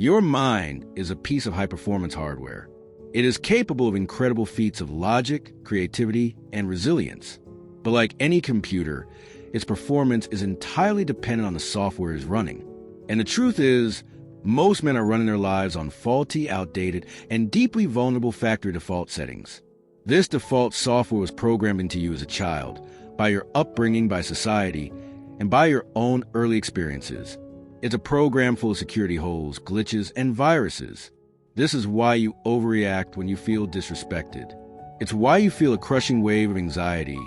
Your mind is a piece of high-performance hardware. It is capable of incredible feats of logic, creativity, and resilience. But like any computer, its performance is entirely dependent on the software it's running. And the truth is, most men are running their lives on faulty, outdated, and deeply vulnerable factory default settings. This default software was programmed into you as a child, by your upbringing, by society, and by your own early experiences. It's a program full of security holes, glitches, and viruses. This is why you overreact when you feel disrespected. It's why you feel a crushing wave of anxiety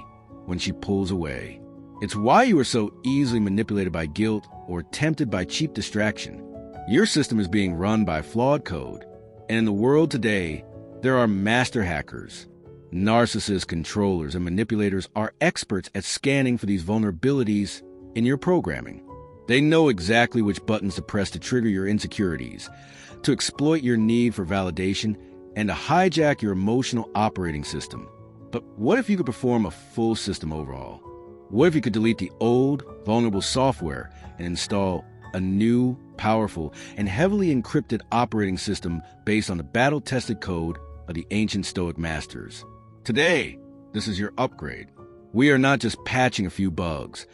when she pulls away. It's why you are so easily manipulated by guilt or tempted by cheap distraction. Your system is being run by flawed code. And in the world today, there are master hackers. Narcissists, controllers, and manipulators are experts at scanning for these vulnerabilities in your programming. They know exactly which buttons to press to trigger your insecurities, to exploit your need for validation, and to hijack your emotional operating system. But what if you could perform a full system overhaul? What if you could delete the old, vulnerable software and install a new, powerful, and heavily encrypted operating system based on the battle-tested code of the ancient Stoic masters? Today, this is your upgrade. We are not just patching a few bugs.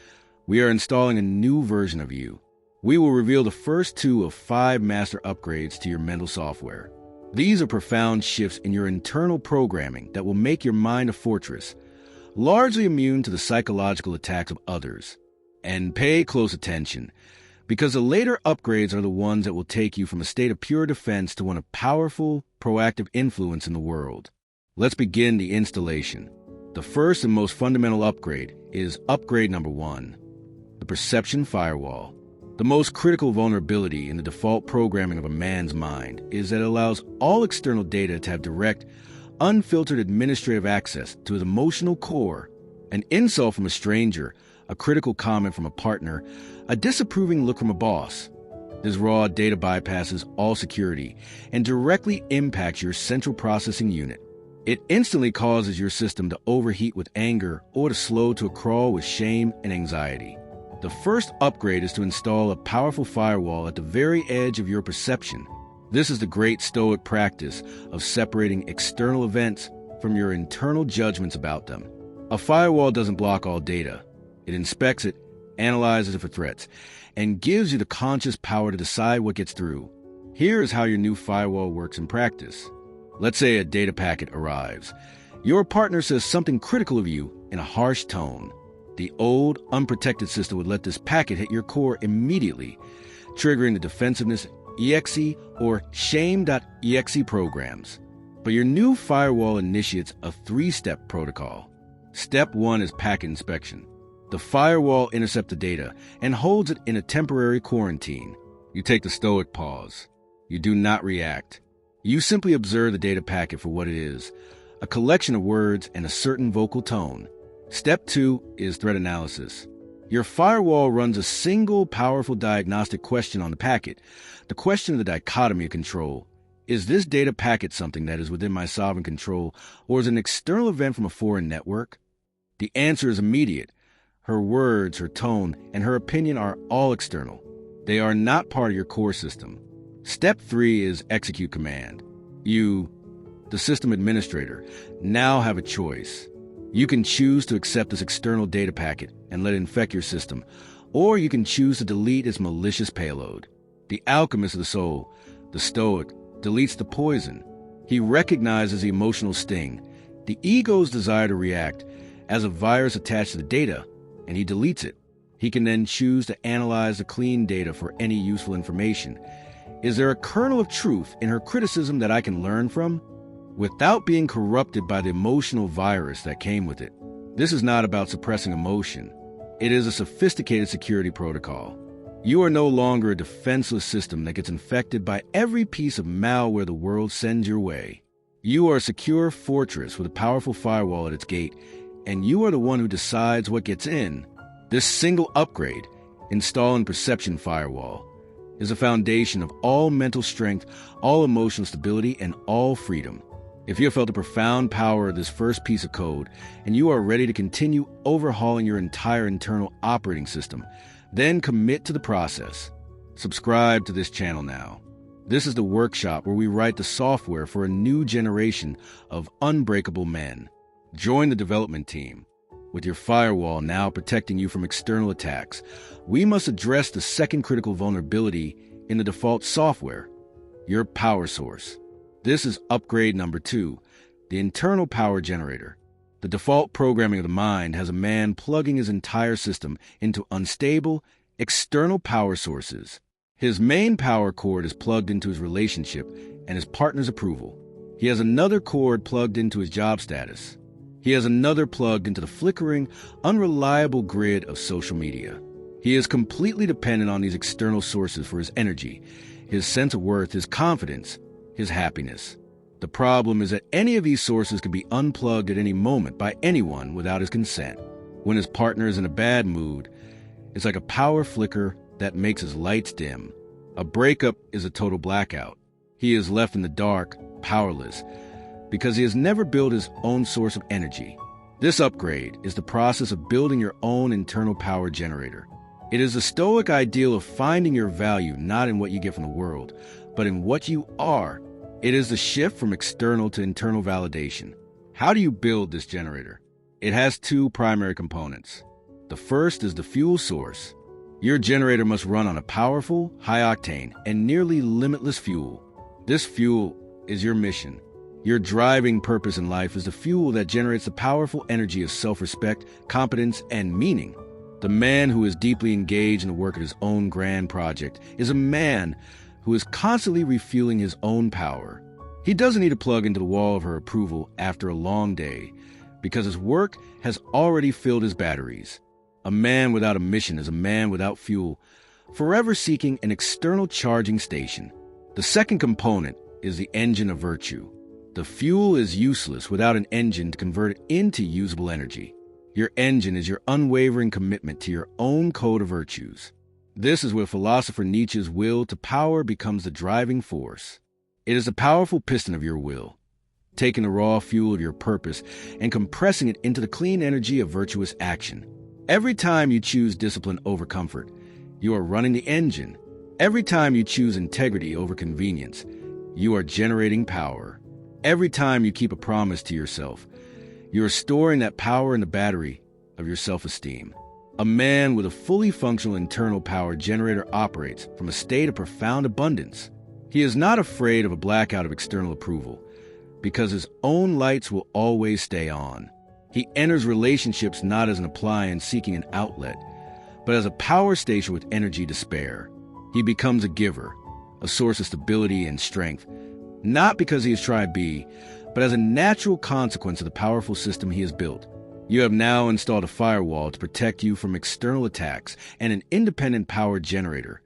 We are installing a new version of you. We will reveal the first 2 of 5 master upgrades to your mental software. These are profound shifts in your internal programming that will make your mind a fortress, largely immune to the psychological attacks of others. And pay close attention, because the later upgrades are the ones that will take you from a state of pure defense to one of powerful, proactive influence in the world. Let's begin the installation. The first and most fundamental upgrade is upgrade number 1, the perception firewall. The most critical vulnerability in the default programming of a man's mind is that it allows all external data to have direct, unfiltered administrative access to his emotional core. An insult from a stranger, a critical comment from a partner, a disapproving look from a boss. This raw data bypasses all security and directly impacts your central processing unit. It instantly causes your system to overheat with anger or to slow to a crawl with shame and anxiety. The first upgrade is to install a powerful firewall at the very edge of your perception. This is the great Stoic practice of separating external events from your internal judgments about them. A firewall doesn't block all data. It inspects it, analyzes it for threats, and gives you the conscious power to decide what gets through. Here is how your new firewall works in practice. Let's say a data packet arrives. Your partner says something critical of you in a harsh tone. The old, unprotected system would let this packet hit your core immediately, triggering the defensiveness exe or shame.exe programs. But your new firewall initiates a 3-step protocol. Step 1 is packet inspection. The firewall intercepts the data and holds it in a temporary quarantine. You take the Stoic pause. You do not react. You simply observe the data packet for what it is, a collection of words and a certain vocal tone. Step 2 is threat analysis. Your firewall runs a single powerful diagnostic question on the packet, the question of the dichotomy of control. Is this data packet something that is within my sovereign control, or is it an external event from a foreign network? The answer is immediate. Her words, her tone, and her opinion are all external. They are not part of your core system. Step 3 is execute command. You, the system administrator, now have a choice. You can choose to accept this external data packet and let it infect your system, or you can choose to delete its malicious payload. The alchemist of the soul, the Stoic, deletes the poison. He recognizes the emotional sting, the ego's desire to react, as a virus attached to the data, and he deletes it. He can then choose to analyze the clean data for any useful information. Is there a kernel of truth in her criticism that I can learn from? Without being corrupted by the emotional virus that came with it. This is not about suppressing emotion. It is a sophisticated security protocol. You are no longer a defenseless system that gets infected by every piece of malware the world sends your way. You are a secure fortress with a powerful firewall at its gate, and you are the one who decides what gets in. This single upgrade, installing Perception Firewall, is the foundation of all mental strength, all emotional stability, and all freedom. If you have felt the profound power of this first piece of code, and you are ready to continue overhauling your entire internal operating system, then commit to the process. Subscribe to this channel now. This is the workshop where we write the software for a new generation of unbreakable men. Join the development team. With your firewall now protecting you from external attacks, we must address the second critical vulnerability in the default software, your power source. This is upgrade number 2, the internal power generator. The default programming of the mind has a man plugging his entire system into unstable, external power sources. His main power cord is plugged into his relationship and his partner's approval. He has another cord plugged into his job status. He has another plugged into the flickering, unreliable grid of social media. He is completely dependent on these external sources for his energy, his sense of worth, his confidence, his happiness. The problem is that any of these sources can be unplugged at any moment by anyone without his consent. When his partner is in a bad mood, it's like a power flicker that makes his lights dim. A breakup is a total blackout. He is left in the dark, powerless, because he has never built his own source of energy. This upgrade is the process of building your own internal power generator. It is the Stoic ideal of finding your value not in what you get from the world, but in what you are. It is the shift from external to internal validation. How do you build this generator? It has 2 primary components. The first is the fuel source. Your generator must run on a powerful, high-octane, and nearly limitless fuel. This fuel is your mission. Your driving purpose in life is the fuel that generates the powerful energy of self-respect, competence, and meaning. The man who is deeply engaged in the work of his own grand project is a man who is constantly refueling his own power. He doesn't need to plug into the wall of her approval after a long day, because his work has already filled his batteries. A man without a mission is a man without fuel, forever seeking an external charging station. The second component is the engine of virtue. The fuel is useless without an engine to convert it into usable energy. Your engine is your unwavering commitment to your own code of virtues. This is where philosopher Nietzsche's will to power becomes the driving force. It is the powerful piston of your will, taking the raw fuel of your purpose and compressing it into the clean energy of virtuous action. Every time you choose discipline over comfort, you are running the engine. Every time you choose integrity over convenience, you are generating power. Every time you keep a promise to yourself, you are storing that power in the battery of your self-esteem. A man with a fully functional internal power generator operates from a state of profound abundance. He is not afraid of a blackout of external approval, because his own lights will always stay on. He enters relationships not as an appliance seeking an outlet, but as a power station with energy to spare. He becomes a giver, a source of stability and strength, not because he is trying to be, but as a natural consequence of the powerful system he has built. You have now installed a firewall to protect you from external attacks and an independent power generator,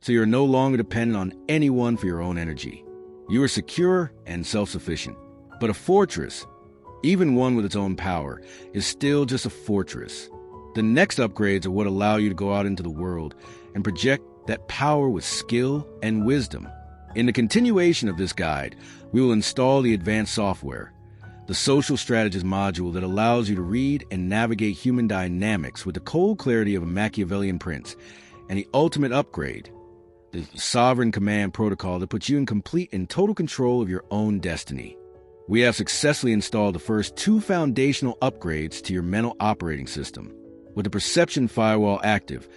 so you are no longer dependent on anyone for your own energy. You are secure and self-sufficient, but a fortress, even one with its own power, is still just a fortress. The next upgrades are what allow you to go out into the world and project that power with skill and wisdom. In the continuation of this guide, we will install the advanced software, the Social Strategist module that allows you to read and navigate human dynamics with the cold clarity of a Machiavellian prince, and the ultimate upgrade, the Sovereign Command Protocol that puts you in complete and total control of your own destiny. We have successfully installed the first 2 foundational upgrades to your mental operating system. With the Perception Firewall active,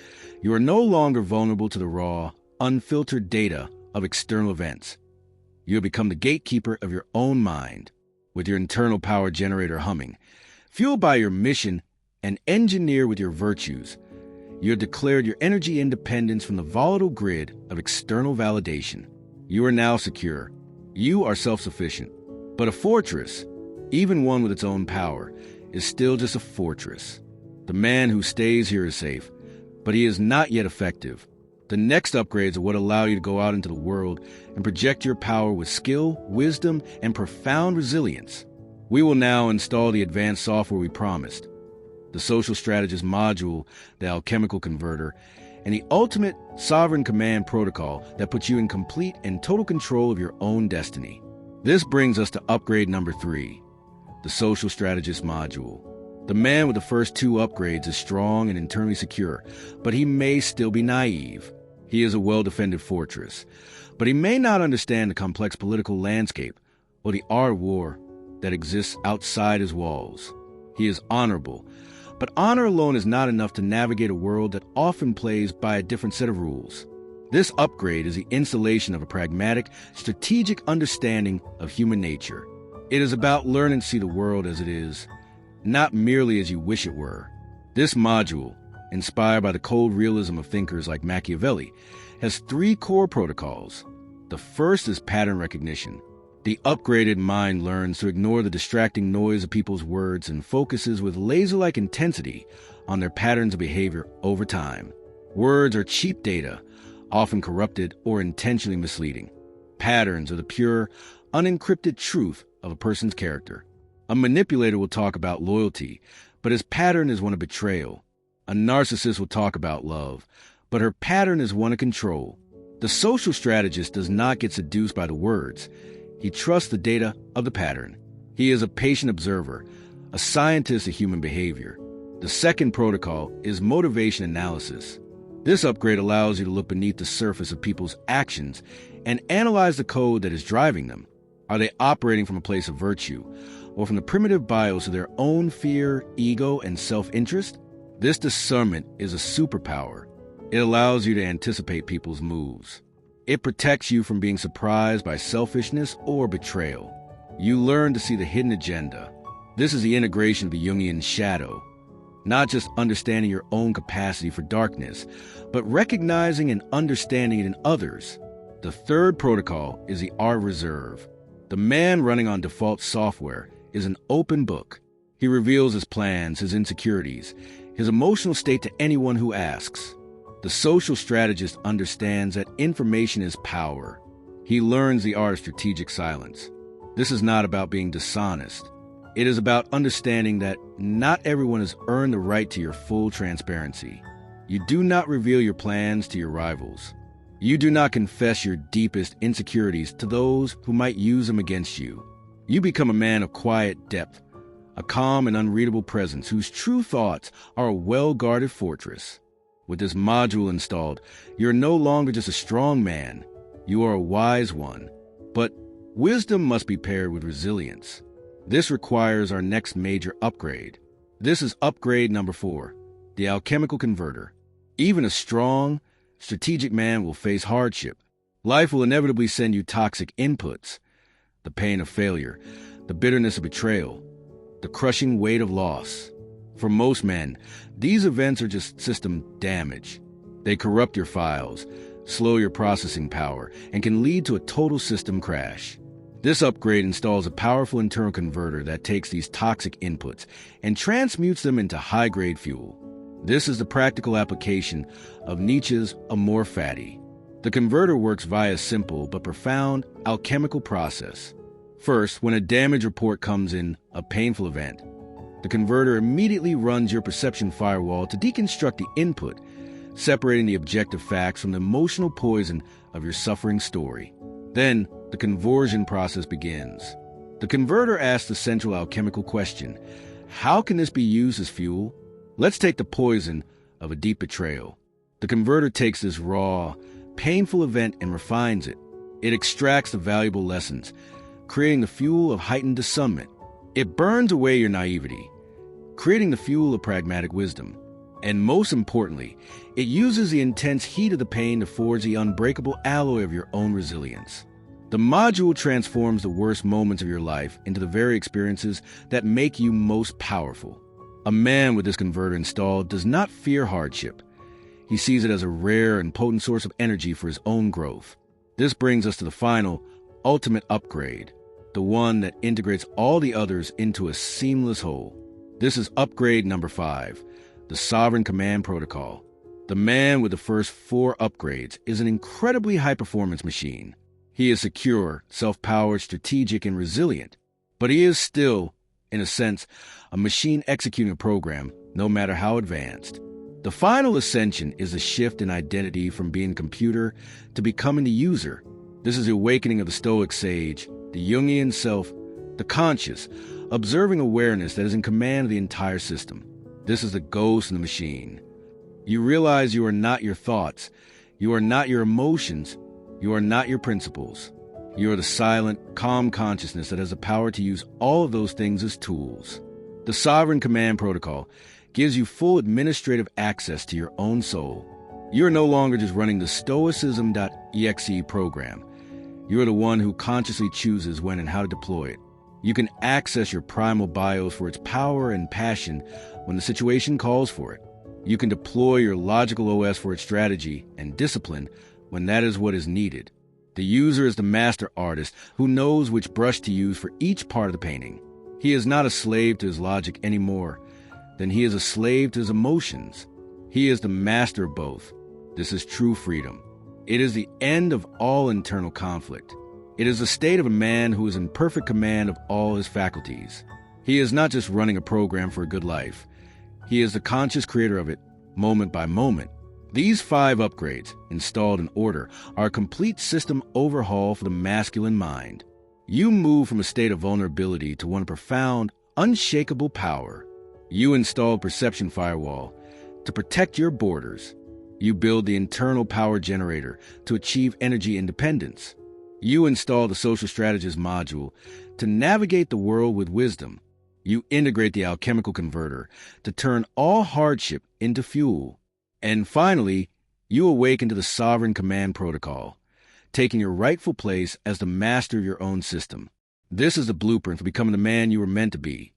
you are no longer vulnerable to the raw, unfiltered data of external events. You have become the gatekeeper of your own mind, with your internal power generator humming. Fueled by your mission and engineered with your virtues, you have declared your energy independence from the volatile grid of external validation. You are now secure. You are self-sufficient. But a fortress, even one with its own power, is still just a fortress. The man who stays here is safe, but he is not yet effective. The next upgrades are what allow you to go out into the world and project your power with skill, wisdom, and profound resilience. We will now install the advanced software we promised, the Social Strategist module, the Alchemical Converter, and the ultimate Sovereign Command Protocol that puts you in complete and total control of your own destiny. This brings us to upgrade number 3, the Social Strategist module. The man with the first 2 upgrades is strong and internally secure, but he may still be naive. He is a well-defended fortress, But he may not understand the complex political landscape or the art of war that exists outside his walls. He is honorable, but honor alone is not enough to navigate a world that often plays by a different set of rules. This upgrade is the installation of a pragmatic, strategic understanding of human nature. It is about learning to see the world as it is, not merely as you wish it were. This module, inspired by the cold realism of thinkers like Machiavelli, has 3 core protocols. The first is pattern recognition. The upgraded mind learns to ignore the distracting noise of people's words and focuses with laser-like intensity on their patterns of behavior over time. Words are cheap data, often corrupted or intentionally misleading. Patterns are the pure, unencrypted truth of a person's character. A manipulator will talk about loyalty, but his pattern is one of betrayal. A narcissist will talk about love, but her pattern is one of control. The social strategist does not get seduced by the words. He trusts the data of the pattern. He is a patient observer, a scientist of human behavior. The second protocol is motivation analysis. This upgrade allows you to look beneath the surface of people's actions and analyze the code that is driving them. Are they operating from a place of virtue, or from the primitive bios of their own fear, ego, and self-interest? This discernment is a superpower. It allows you to anticipate people's moves. It protects you from being surprised by selfishness or betrayal. You learn to see the hidden agenda. This is the integration of the Jungian shadow. Not just understanding your own capacity for darkness, but recognizing and understanding it in others. The third protocol is the art of reserve. The man running on default software is an open book. He reveals his plans, his insecurities, his emotional state to anyone who asks. The social strategist understands that information is power. He learns the art of strategic silence. This is not about being dishonest. It is about understanding that not everyone has earned the right to your full transparency. You do not reveal your plans to your rivals. You do not confess your deepest insecurities to those who might use them against you. You become a man of quiet depth, a calm and unreadable presence whose true thoughts are a well-guarded fortress. With this module installed, you're no longer just a strong man. You are a wise one. But wisdom must be paired with resilience. This requires our next major upgrade. This is upgrade number 4, the Alchemical Converter. Even a strong, strategic man will face hardship. Life will inevitably send you toxic inputs. The pain of failure, the bitterness of betrayal, the crushing weight of loss. For most men, these events are just system damage. They corrupt your files, slow your processing power, and can lead to a total system crash. This upgrade installs a powerful internal converter that takes these toxic inputs and transmutes them into high-grade fuel. This is the practical application of Nietzsche's amor fati. The converter works via a simple but profound alchemical process. First, when a damage report comes in, a painful event, the converter immediately runs your perception firewall to deconstruct the input, separating the objective facts from the emotional poison of your suffering story. Then, the conversion process begins. The converter asks the central alchemical question: how can this be used as fuel? Let's take the poison of a deep betrayal. The converter takes this raw, painful event and refines it. It extracts the valuable lessons, creating the fuel of heightened discernment. It burns away your naivety, creating the fuel of pragmatic wisdom. And most importantly, it uses the intense heat of the pain to forge the unbreakable alloy of your own resilience. The module transforms the worst moments of your life into the very experiences that make you most powerful. A man with this converter installed does not fear hardship. He sees it as a rare and potent source of energy for his own growth. This brings us to the final, ultimate upgrade, the one that integrates all the others into a seamless whole. This is upgrade number 5, the Sovereign Command Protocol. The man with the first 4 upgrades is an incredibly high-performance machine. He is secure, self-powered, strategic, and resilient. But he is still, in a sense, a machine executing a program, no matter how advanced. The final ascension is a shift in identity from being a computer to becoming the user. This is the awakening of the Stoic sage, the Jungian self, the conscious, observing awareness that is in command of the entire system. This is the ghost in the machine. You realize you are not your thoughts, you are not your emotions, You are not your principles. You are the silent, calm consciousness that has the power to use all of those things as tools. The Sovereign Command Protocol gives you full administrative access to your own soul. You are no longer just running the Stoicism.exe program. You are the one who consciously chooses when and how to deploy it. You can access your primal bios for its power and passion when the situation calls for it. You can deploy your logical OS for its strategy and discipline when that is what is needed. The user is the master artist who knows which brush to use for each part of the painting. He is not a slave to his logic any more than he is a slave to his emotions. He is the master of both. This is true freedom. It is the end of all internal conflict. It is the state of a man who is in perfect command of all his faculties. He is not just running a program for a good life. He is the conscious creator of it, moment by moment. These 5 upgrades, installed in order, are a complete system overhaul for the masculine mind. You move from a state of vulnerability to one of profound, unshakable power. You install Perception Firewall to protect your borders. You build the internal power generator to achieve energy independence. You install the Social Strategist module to navigate the world with wisdom. You integrate the Alchemical Converter to turn all hardship into fuel. And finally, you awaken to the Sovereign Command Protocol, taking your rightful place as the master of your own system. This is the blueprint for becoming the man you were meant to be.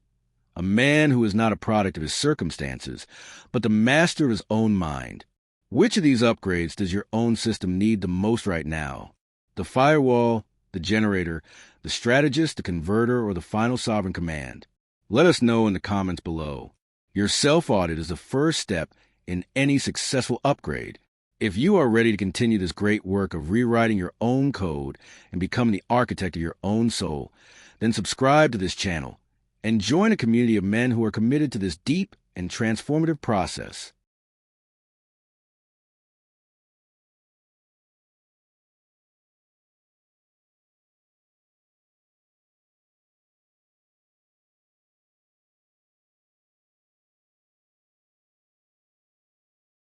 A man who is not a product of his circumstances, but the master of his own mind. Which of these upgrades does your own system need the most right now? The Firewall, the Generator, the Strategist, the Converter, or the final Sovereign Command? Let us know in the comments below. Your self-audit is the first step in any successful upgrade. If you are ready to continue this great work of rewriting your own code and becoming the architect of your own soul, then subscribe to this channel and join a community of men who are committed to this deep and transformative process.